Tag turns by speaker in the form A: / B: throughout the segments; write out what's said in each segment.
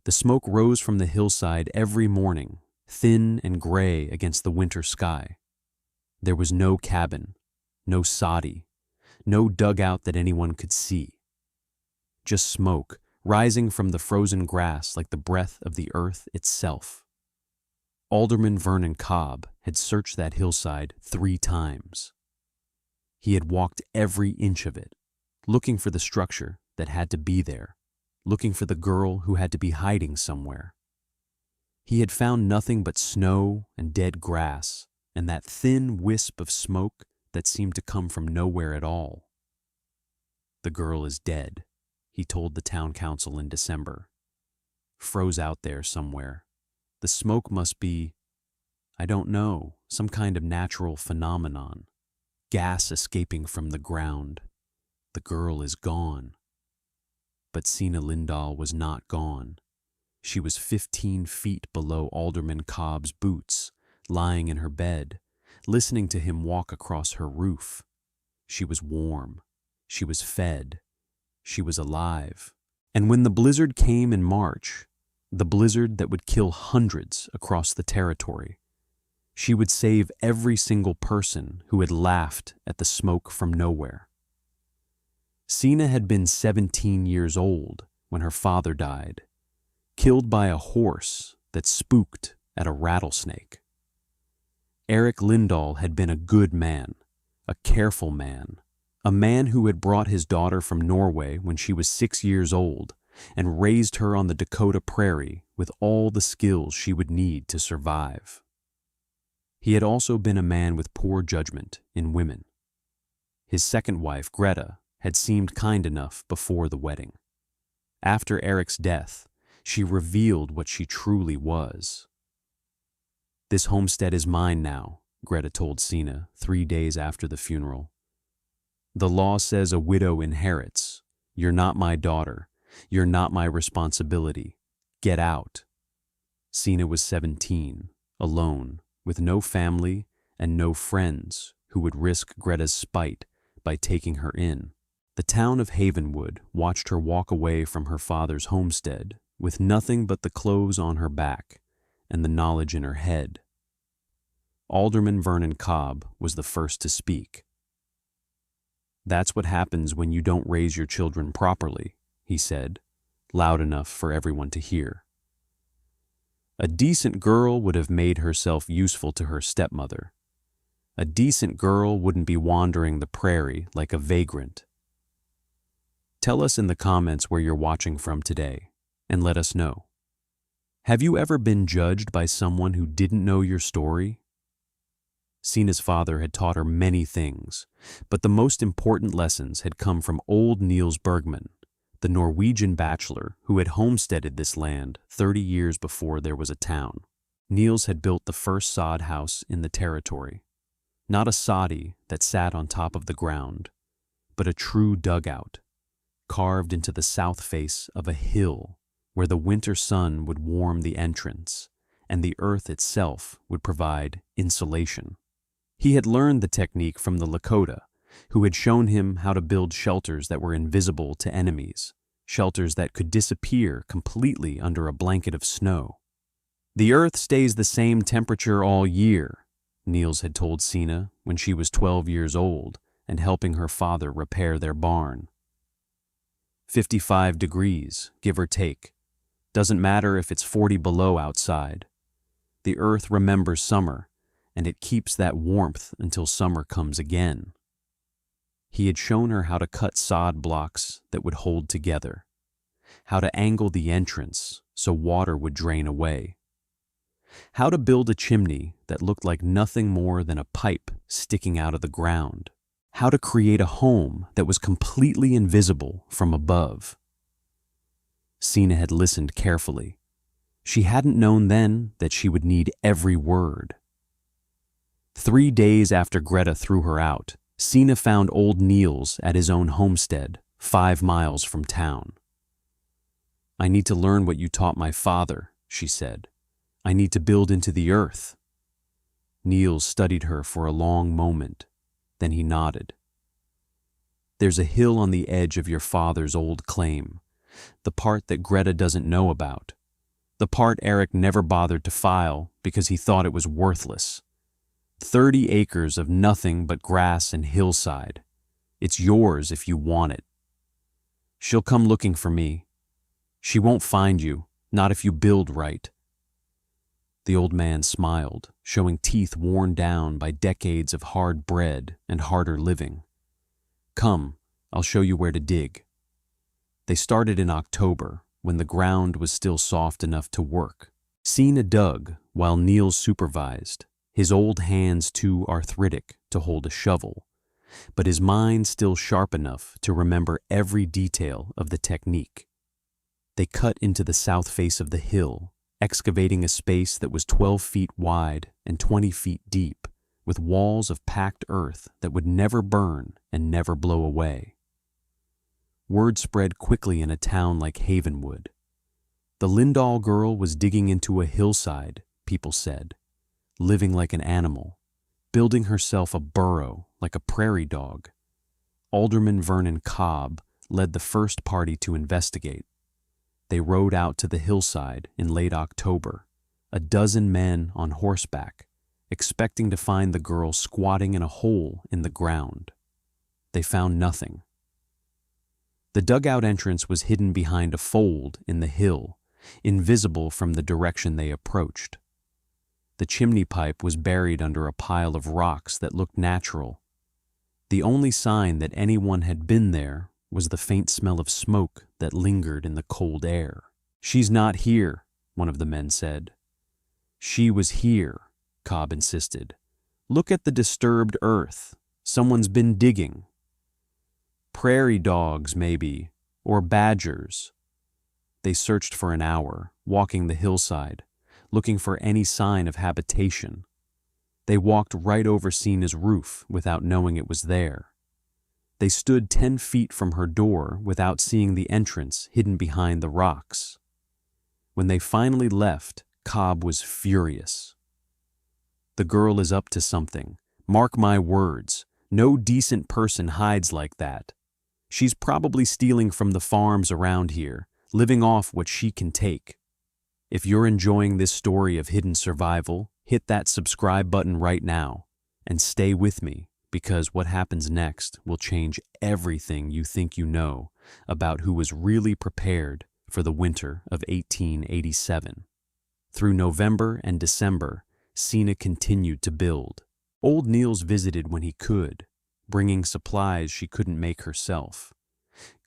A: The smoke rose from the hillside every morning, thin and gray against the winter sky. There was no cabin, no soddy, no dugout that anyone could see. Just smoke rising from the frozen grass like the breath of the earth itself. Alderman Vernon Cobb had searched that hillside 3 times. He had walked every inch of it, looking for the structure that had to be there, looking for the girl who had to be hiding somewhere. He had found nothing but snow and dead grass and that thin wisp of smoke that seemed to come from nowhere at all. "The girl is dead," he told the town council in December. "Froze out there somewhere. The smoke must be, I don't know, some kind of natural phenomenon. Gas escaping from the ground. The girl is gone." But Sina Lindahl was not gone. She was 15 feet below Alderman Cobb's boots, lying in her bed, listening to him walk across her roof. She was warm. She was fed. She was alive. And when the blizzard came in March, the blizzard that would kill hundreds across the territory, she would save every single person who had laughed at the smoke from nowhere. Sina had been 17 years old when her father died, killed by a horse that spooked at a rattlesnake. Eric Lindahl had been a good man, a careful man, a man who had brought his daughter from Norway when she was 6 years old and raised her on the Dakota prairie with all the skills she would need to survive. He had also been a man with poor judgment in women. His second wife, Greta, had seemed kind enough before the wedding. After Eric's death, she revealed what she truly was. "This homestead is mine now," Greta told Sina 3 days after the funeral. "The law says a widow inherits. You're not my daughter. You're not my responsibility. Get out." Sina was 17, alone, with no family and no friends who would risk Greta's spite by taking her in. The town of Havenwood watched her walk away from her father's homestead with nothing but the clothes on her back and the knowledge in her head. Alderman Vernon Cobb was the first to speak. "That's what happens when you don't raise your children properly," he said, loud enough for everyone to hear. "A decent girl would have made herself useful to her stepmother. A decent girl wouldn't be wandering the prairie like a vagrant." Tell us in the comments where you're watching from today, and let us know. Have you ever been judged by someone who didn't know your story? Sina's father had taught her many things, but the most important lessons had come from old Niels Bergman, the Norwegian bachelor who had homesteaded this land 30 years before there was a town. Niels had built the first sod house in the territory. Not a soddy that sat on top of the ground, but a true dugout, carved into the south face of a hill where the winter sun would warm the entrance and the earth itself would provide insulation. He had learned the technique from the Lakota, who had shown him how to build shelters that were invisible to enemies, shelters that could disappear completely under a blanket of snow. "The earth stays the same temperature all year," Niels had told Sina when she was 12 years old and helping her father repair their barn. 55 degrees, give or take. Doesn't matter if it's 40 below outside. The earth remembers summer, and it keeps that warmth until summer comes again. He had shown her how to cut sod blocks that would hold together, how to angle the entrance so water would drain away, how to build a chimney that looked like nothing more than a pipe sticking out of the ground, how to create a home that was completely invisible from above. Sina had listened carefully. She hadn't known then that she would need every word. 3 days after Greta threw her out, Sina found old Niels at his own homestead, 5 miles from town. "I need to learn what you taught my father," she said. "I need to build into the earth." Niels studied her for a long moment. Then he nodded. "There's a hill on the edge of your father's old claim, the part that Greta doesn't know about. The part Eric never bothered to file because he thought it was worthless. 30 acres of nothing but grass and hillside. It's yours if you want it. She'll come looking for me. She won't find you, not if you build right. The old man smiled, showing teeth worn down by decades of hard bread and harder living. Come, I'll show you where to dig. They started in October, when the ground was still soft enough to work. Sina dug while Niels supervised, his old hands too arthritic to hold a shovel, but his mind still sharp enough to remember every detail of the technique. They cut into the south face of the hill, excavating a space that was 12 feet wide and 20 feet deep, with walls of packed earth that would never burn and never blow away. Word spread quickly in a town like Havenwood. The Lindahl girl was digging into a hillside, people said, living like an animal, building herself a burrow like a prairie dog. Alderman Vernon Cobb led the first party to investigate. They rode out to the hillside in late October, a dozen men on horseback, expecting to find the girl squatting in a hole in the ground. They found nothing. The dugout entrance was hidden behind a fold in the hill, invisible from the direction they approached. The chimney pipe was buried under a pile of rocks that looked natural. The only sign that anyone had been there was the faint smell of smoke that lingered in the cold air. "She's not here," one of the men said. "She was here," Cobb insisted. "Look at the disturbed earth. Someone's been digging." "Prairie dogs, maybe, or badgers." They searched for an hour, walking the hillside, looking for any sign of habitation. They walked right over Sina's roof without knowing it was there. They stood 10 feet from her door without seeing the entrance hidden behind the rocks. When they finally left, Cobb was furious. "The girl is up to something. Mark my words. No decent person hides like that. She's probably stealing from the farms around here, living off what she can take. If you're enjoying this story of hidden survival, hit that subscribe button right now and stay with me, because what happens next will change everything you think you know about who was really prepared for the winter of 1887. Through November and December, Sina continued to build. Old Niels visited when he could, bringing supplies she couldn't make herself.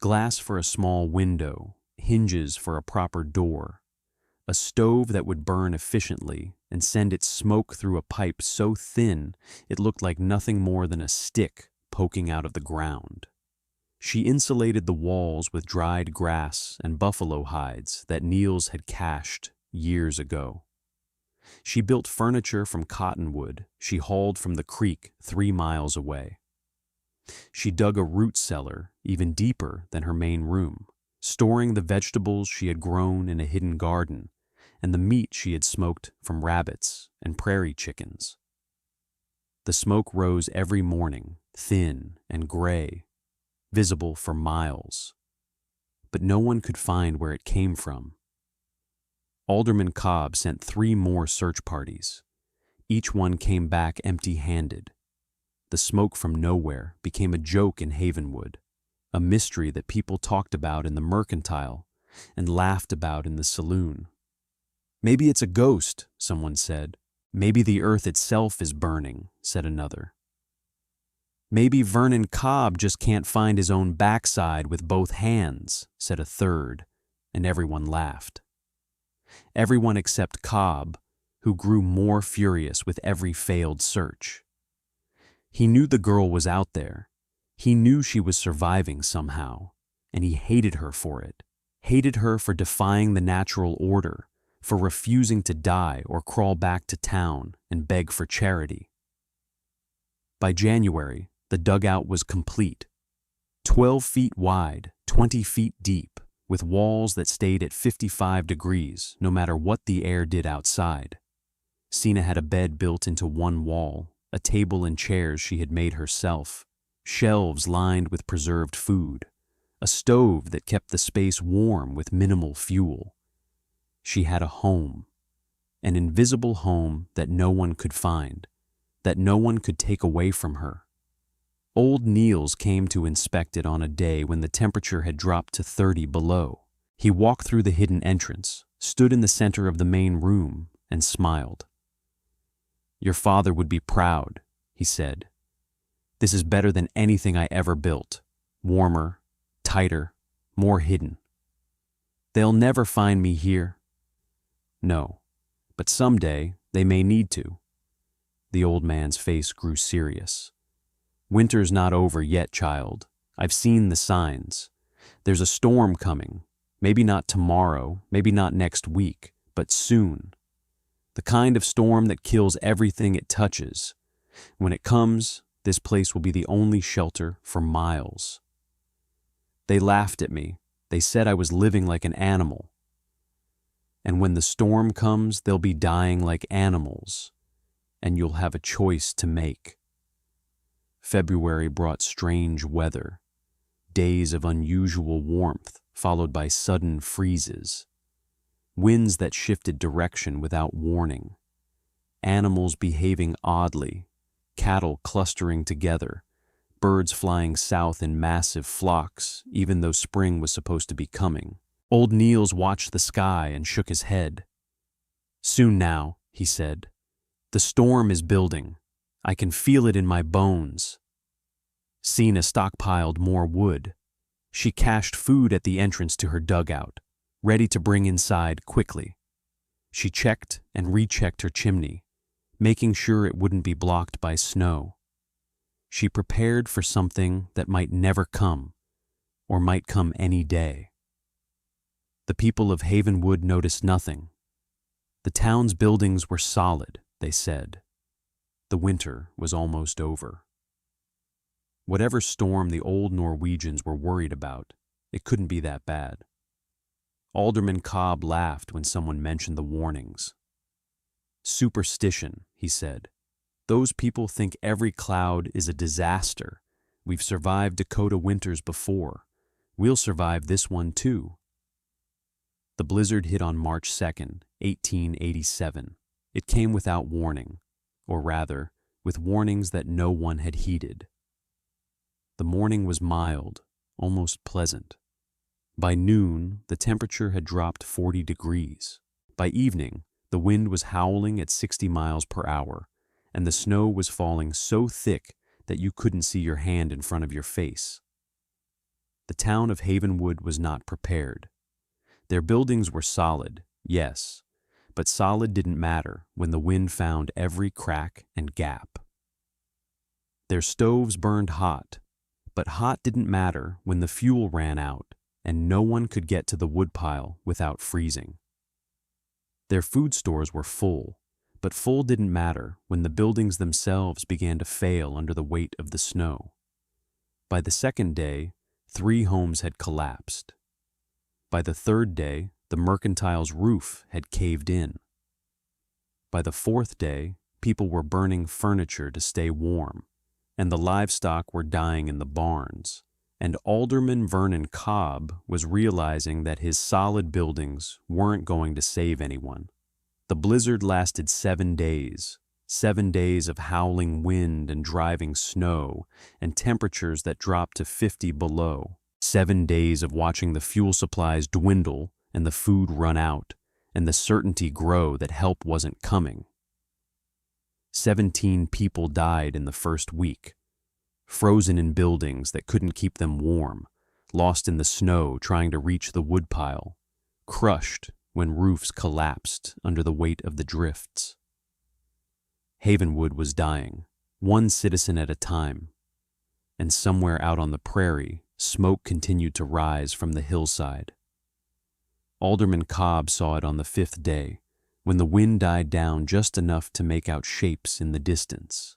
A: Glass for a small window, hinges for a proper door, a stove that would burn efficiently and send its smoke through a pipe so thin it looked like nothing more than a stick poking out of the ground. She insulated the walls with dried grass and buffalo hides that Niels had cached years ago. She built furniture from cottonwood she hauled from the creek 3 miles away. She dug a root cellar even deeper than her main room, storing the vegetables she had grown in a hidden garden and the meat she had smoked from rabbits and prairie chickens. The smoke rose every morning, thin and gray, visible for miles, but no one could find where it came from. Alderman Cobb sent 3 more search parties. Each one came back empty-handed. The smoke from nowhere became a joke in Havenwood, a mystery that people talked about in the mercantile and laughed about in the saloon. "Maybe it's a ghost," someone said. "Maybe the earth itself is burning," said another. "Maybe Vernon Cobb just can't find his own backside with both hands," said a third, and everyone laughed. Everyone except Cobb, who grew more furious with every failed search. He knew the girl was out there. He knew she was surviving somehow, and he hated her for it. Hated her for defying the natural order, for refusing to die or crawl back to town and beg for charity. By January, the dugout was complete. 12 feet wide, 20 feet deep, with walls that stayed at 55 degrees no matter what the air did outside. Sina had a bed built into one wall, a table and chairs she had made herself, shelves lined with preserved food, a stove that kept the space warm with minimal fuel. She had a home, an invisible home that no one could find, that no one could take away from her. Old Niels came to inspect it on a day when the temperature had dropped to 30 below. He walked through the hidden entrance, stood in the center of the main room, and smiled. "Your father would be proud," he said. "This is better than anything I ever built. Warmer, tighter, more hidden. They'll never find me here." "No, but someday they may need to." The old man's face grew serious. "Winter's not over yet, child. I've seen the signs. There's a storm coming. Maybe not tomorrow, maybe not next week, but soon. The kind of storm that kills everything it touches. When it comes, this place will be the only shelter for miles." They laughed at me. They said I was living like an animal. "And when the storm comes, they'll be dying like animals, and you'll have a choice to make." February brought strange weather, days of unusual warmth followed by sudden freezes, winds that shifted direction without warning, animals behaving oddly, cattle clustering together, birds flying south in massive flocks even though spring was supposed to be coming. Old Niels watched the sky and shook his head. "Soon now," he said. "The storm is building. I can feel it in my bones." Sina stockpiled more wood. She cached food at the entrance to her dugout, ready to bring inside quickly. She checked and rechecked her chimney, making sure it wouldn't be blocked by snow. She prepared for something that might never come, or might come any day. The people of Havenwood noticed nothing. The town's buildings were solid, they said. The winter was almost over. Whatever storm the old Norwegians were worried about, it couldn't be that bad. Alderman Cobb laughed when someone mentioned the warnings. "Superstition," he said. "Those people think every cloud is a disaster. We've survived Dakota winters before. We'll survive this one too." The blizzard hit on March 2nd, 1887. It came without warning, or rather, with warnings that no one had heeded. The morning was mild, almost pleasant. By noon, the temperature had dropped 40 degrees. By evening, the wind was howling at 60 miles per hour, and the snow was falling so thick that you couldn't see your hand in front of your face. The town of Havenwood was not prepared. Their buildings were solid, yes, but solid didn't matter when the wind found every crack and gap. Their stoves burned hot, but hot didn't matter when the fuel ran out and no one could get to the woodpile without freezing. Their food stores were full, but full didn't matter when the buildings themselves began to fail under the weight of the snow. By the second day, 3 homes had collapsed. By the third day, the mercantile's roof had caved in. By the fourth day, people were burning furniture to stay warm, and the livestock were dying in the barns, and Alderman Vernon Cobb was realizing that his solid buildings weren't going to save anyone. The blizzard lasted 7 days, 7 days of howling wind and driving snow and temperatures that dropped to 50 below. 7 days of watching the fuel supplies dwindle and the food run out and the certainty grow that help wasn't coming. 17 people died in the first week, frozen in buildings that couldn't keep them warm, lost in the snow trying to reach the woodpile, crushed when roofs collapsed under the weight of the drifts. Havenwood was dying, one citizen at a time, and somewhere out on the prairie, smoke continued to rise from the hillside. Alderman Cobb saw it on the 5th day, when the wind died down just enough to make out shapes in the distance.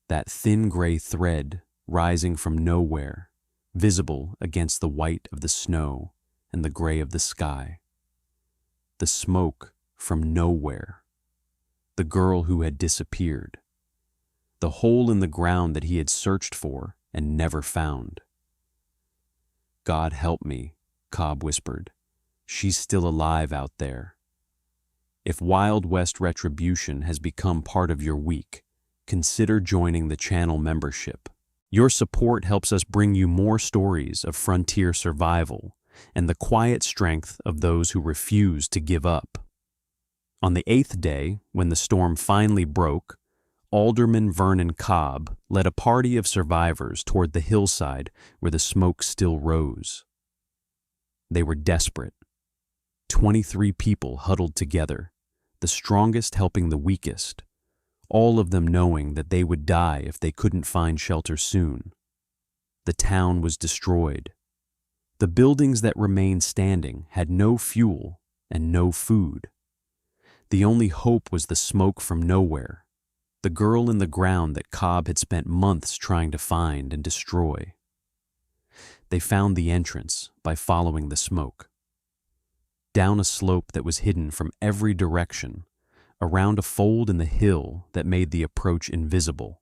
A: That thin gray thread rising from nowhere, visible against the white of the snow and the gray of the sky. The smoke from nowhere. The girl who had disappeared. The hole in the ground that he had searched for and never found. "God help me," Cobb whispered. She's still alive out there. If Wild West Retribution has become part of your week, consider joining the channel membership. Your support helps us bring you more stories of frontier survival and the quiet strength of those who refuse to give up. On the 8th day, when the storm finally broke, Alderman Vernon Cobb led a party of survivors toward the hillside where the smoke still rose. They were desperate. 23 people huddled together, the strongest helping the weakest, all of them knowing that they would die if they couldn't find shelter soon. The town was destroyed. The buildings that remained standing had no fuel and no food. The only hope was the smoke from nowhere, the girl in the ground that Cobb had spent months trying to find and destroy. They found the entrance by following the smoke. Down a slope that was hidden from every direction, around a fold in the hill that made the approach invisible,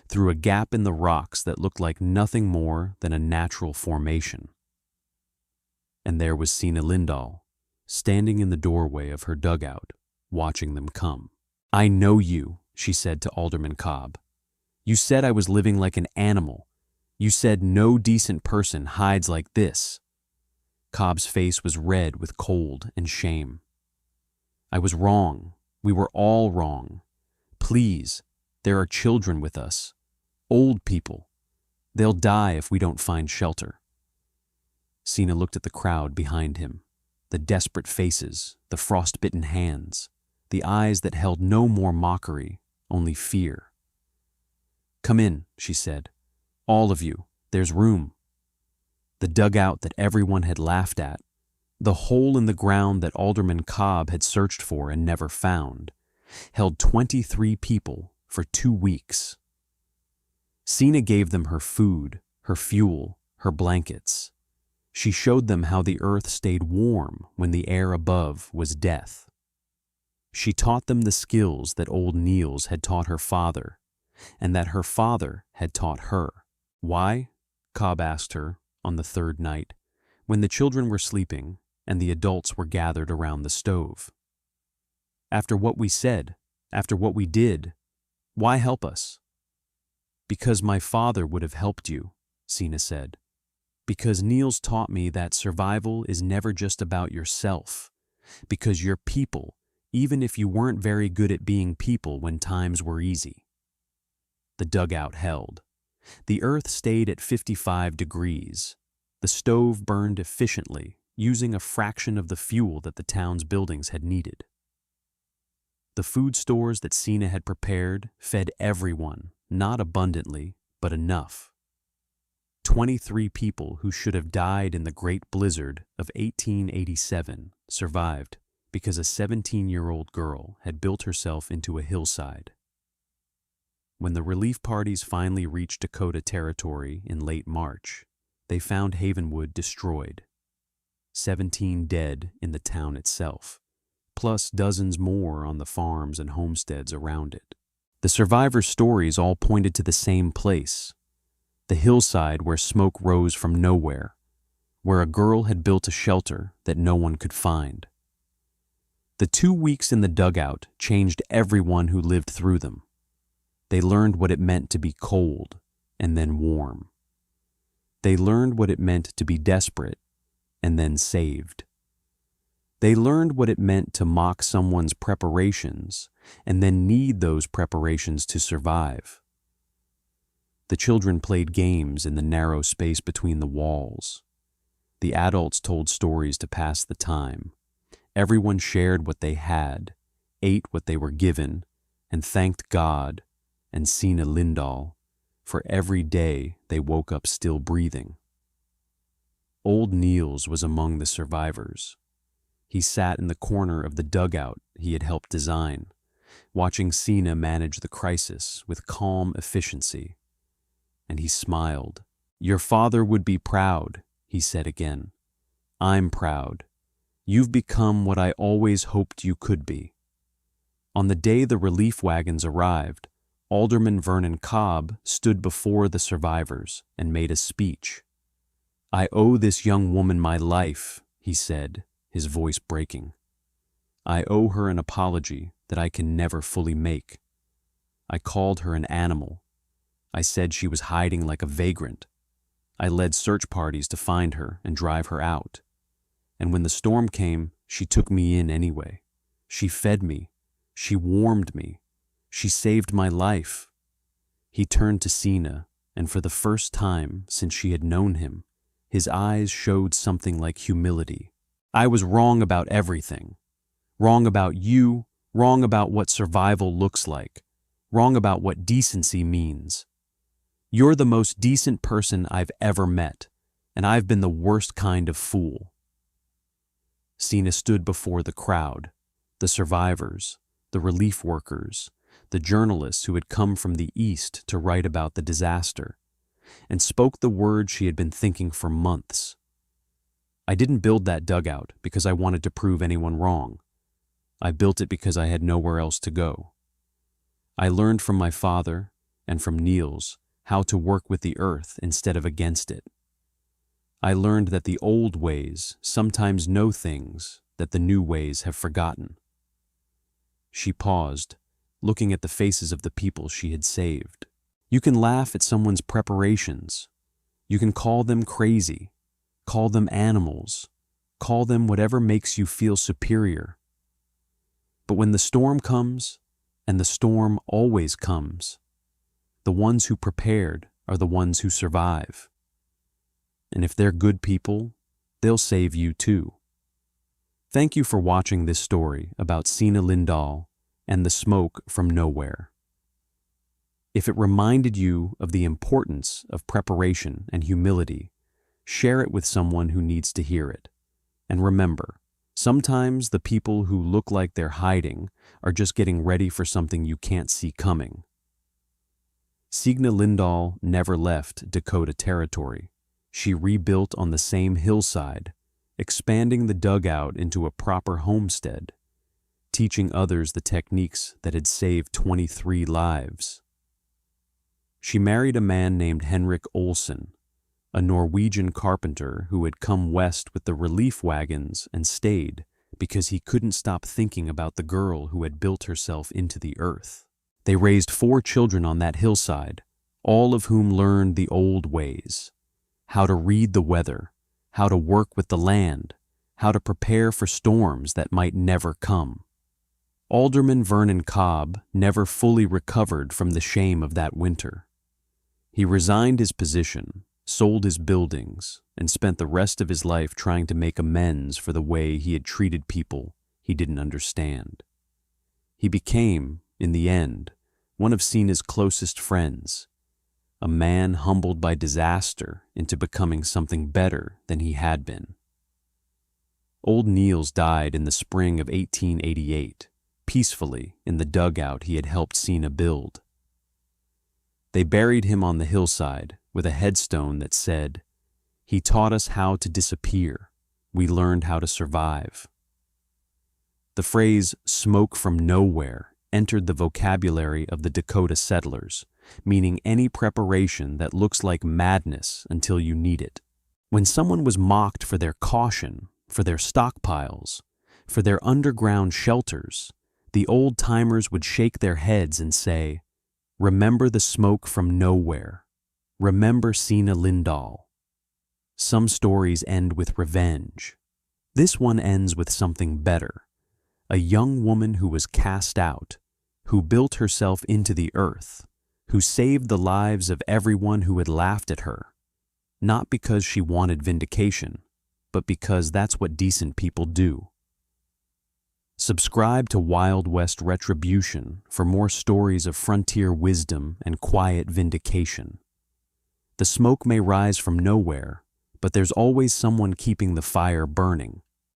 A: through a gap in the rocks that looked like nothing more than a natural formation. And there was Sina Lindahl, standing in the doorway of her dugout, watching them come. "I know you," she said to Alderman Cobb. "You said I was living like an animal. You said no decent person hides like this." Cobb's face was red with cold and shame. "I was wrong. We were all wrong. Please, there are children with us. Old people. They'll die if we don't find shelter." Sina looked at the crowd behind him, the desperate faces, the frostbitten hands, the eyes that held no more mockery, only fear. "Come in," she said. "All of you, there's room." The dugout that everyone had laughed at, the hole in the ground that Alderman Cobb had searched for and never found, held 23 people for 2 weeks. Sina gave them her food, her fuel, her blankets. She showed them how the earth stayed warm when the air above was death. She taught them the skills that old Niels had taught her father, and that her father had taught her. "Why?" Cobb asked her on the 3rd night, when the children were sleeping and the adults were gathered around the stove. "After what we said, after what we did, why help us?" "Because my father would have helped you," Sina said. "Because Niels taught me that survival is never just about yourself. Because you're people, even if you weren't very good at being people when times were easy." The dugout held. The earth stayed at 55 degrees. The stove burned efficiently, using a fraction of the fuel that the town's buildings had needed. The food stores that Sina had prepared fed everyone, not abundantly, but enough. 23 people who should have died in the Great Blizzard of 1887 survived because a 17-year-old girl had built herself into a hillside. When the relief parties finally reached Dakota Territory in late March, they found Havenwood destroyed. 17 dead in the town itself, plus dozens more on the farms and homesteads around it. The survivors' stories all pointed to the same place, the hillside where smoke rose from nowhere, where a girl had built a shelter that no one could find. The 2 weeks in the dugout changed everyone who lived through them. They learned what it meant to be cold and then warm. They learned what it meant to be desperate and then saved. They learned what it meant to mock someone's preparations and then need those preparations to survive. The children played games in the narrow space between the walls. The adults told stories to pass the time. Everyone shared what they had, ate what they were given, and thanked God and Sina Lindahl for every day they woke up still breathing. Old Niels was among the survivors. He sat in the corner of the dugout he had helped design, watching Sina manage the crisis with calm efficiency. And he smiled. "Your father would be proud," he said again. "I'm proud. You've become what I always hoped you could be." On the day the relief wagons arrived, Alderman Vernon Cobb stood before the survivors and made a speech. "I owe this young woman my life," he said, his voice breaking. "I owe her an apology that I can never fully make. I called her an animal. I said she was hiding like a vagrant. I led search parties to find her and drive her out. And when the storm came, she took me in anyway. She fed me. She warmed me. She saved my life." He turned to Sina, and for the first time since she had known him, his eyes showed something like humility. "I was wrong about everything. Wrong about you, wrong about what survival looks like, wrong about what decency means. You're the most decent person I've ever met, and I've been the worst kind of fool." Sina stood before the crowd, the survivors, the relief workers, the journalists who had come from the East to write about the disaster, and spoke the words she had been thinking for months. "I didn't build that dugout because I wanted to prove anyone wrong. I built it because I had nowhere else to go. I learned from my father and from Niels how to work with the earth instead of against it. I learned that the old ways sometimes know things that the new ways have forgotten." She paused, looking at the faces of the people she had saved. You can laugh at someone's preparations. You can call them crazy, call them animals, call them whatever makes you feel superior. But when the storm comes, and the storm always comes, the ones who prepared are the ones who survive. And if they're good people, they'll save you too. Thank you for watching this story about Sina Lindahl and the smoke from nowhere. If it reminded you of the importance of preparation and humility, share it with someone who needs to hear it. And remember, sometimes the people who look like they're hiding are just getting ready for something you can't see coming. Sina Lindahl never left Dakota Territory. She rebuilt on the same hillside, expanding the dugout into a proper homestead, teaching others the techniques that had saved 23 lives. She married a man named Henrik Olsen, a Norwegian carpenter who had come west with the relief wagons and stayed because he couldn't stop thinking about the girl who had built herself into the earth. They raised 4 children on that hillside, all of whom learned the old ways: how to read the weather, how to work with the land, how to prepare for storms that might never come. Alderman Vernon Cobb never fully recovered from the shame of that winter. He resigned his position, sold his buildings, and spent the rest of his life trying to make amends for the way he had treated people he didn't understand. He became, in the end, one of Sina's closest friends, a man humbled by disaster into becoming something better than he had been. Old Niels died in the spring of 1888, peacefully in the dugout he had helped Sina build. They buried him on the hillside with a headstone that said, "He taught us how to disappear. We learned how to survive." The phrase "smoke from nowhere" entered the vocabulary of the Dakota settlers, meaning any preparation that looks like madness until you need it. When someone was mocked for their caution, for their stockpiles, for their underground shelters, the old-timers would shake their heads and say, "Remember the smoke from nowhere. Remember Sina Lindahl." Some stories end with revenge. This one ends with something better. A young woman who was cast out, who built herself into the earth, who saved the lives of everyone who had laughed at her, not because she wanted vindication, but because that's what decent people do. Subscribe to Wild West Retribution for more stories of frontier wisdom and quiet vindication. The smoke may rise from nowhere, but there's always someone keeping the fire burning.